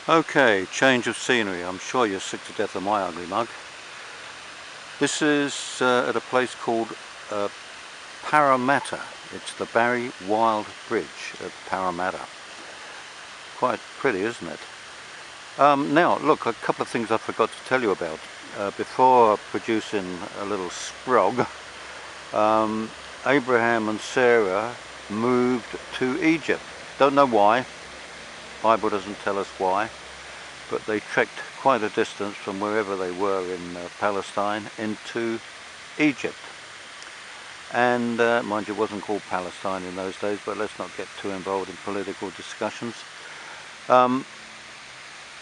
Okay, change of scenery. I'm sure you're sick to death of my ugly mug. This is at a place called Parramatta. It's the Barry Wild Bridge at Parramatta. Quite pretty, isn't it? Now, look, a couple of things I forgot to tell you about. Before producing a little sprog, Abraham and Sarah moved to Egypt. Don't know why. Bible doesn't tell us why, but they trekked quite a distance from wherever they were in Palestine into Egypt. And mind you, it wasn't called Palestine in those days, but let's not get too involved in political discussions.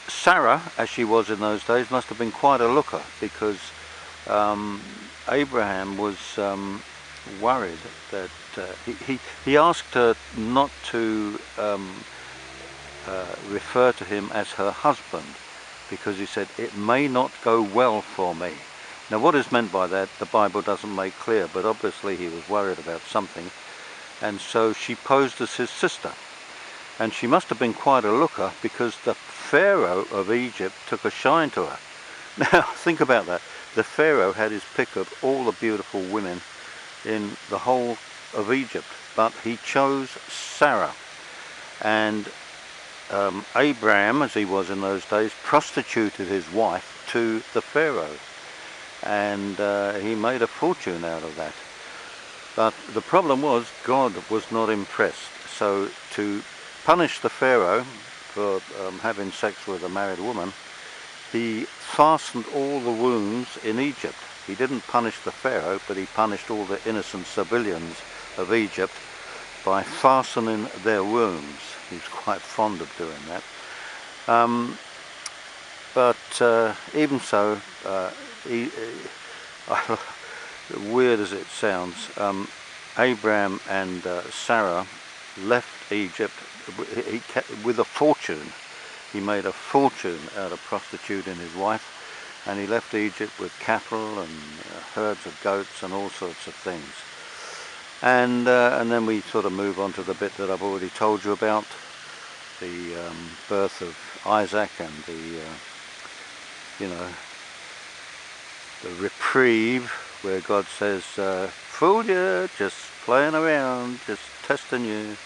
Sarah, as she was in those days, must have been quite a looker, because Abraham was worried that he asked her not to refer to him as her husband, because he said, "It may not go well for me." Now, what is meant by that, the Bible doesn't make clear, but obviously he was worried about something, and so she posed as his sister. And she must have been quite a looker, because the Pharaoh of Egypt took a shine to her. Now, think about that. The Pharaoh had his pick of all the beautiful women in the whole of Egypt, but he chose Sarah. And Abraham, as he was in those days, prostituted his wife to the Pharaoh, and he made a fortune out of that. But the problem was, God was not impressed. So to punish the Pharaoh for having sex with a married woman, he fastened all the wombs in Egypt. He didn't punish the Pharaoh, but he punished all the innocent civilians of Egypt by fastening their wombs. He was quite fond of doing that. But even so, weird as it sounds, Abraham and Sarah left Egypt with a fortune. He made a fortune out of prostituting his wife, and he left Egypt with cattle and herds of goats and all sorts of things. And then we sort of move on to the bit that I've already told you about, the birth of Isaac and the reprieve, where God says, "Fooled you, just playing around, just testing you,"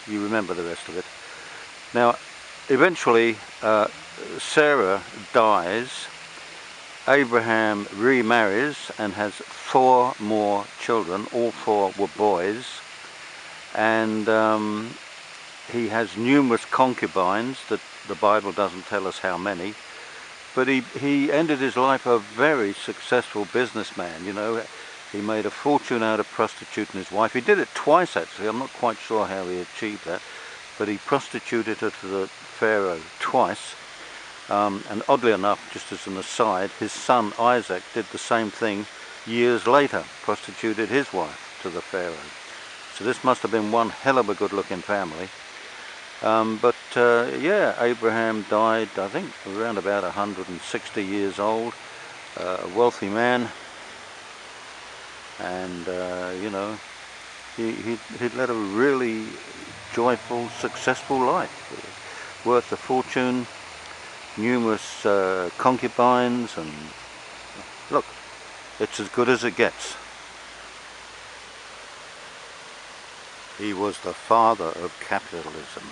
you remember the rest of it. Now, eventually, Sarah dies. Abraham remarries and has 4 more children. All 4 were boys, and he has numerous concubines that the Bible doesn't tell us how many, but he ended his life a very successful businessman. He made a fortune out of prostituting his wife. He did it twice, actually. I'm not quite sure how he achieved that, but he prostituted her to the Pharaoh twice. And oddly enough, just as an aside, his son Isaac did the same thing years later, prostituted his wife to the Pharaoh. So this must have been one hell of a good-looking family. Yeah, Abraham died, I think, around about 160 years old, a wealthy man, and he'd led a really joyful, successful life, worth a fortune, numerous concubines, and look, it's as good as it gets. He was the father of capitalism.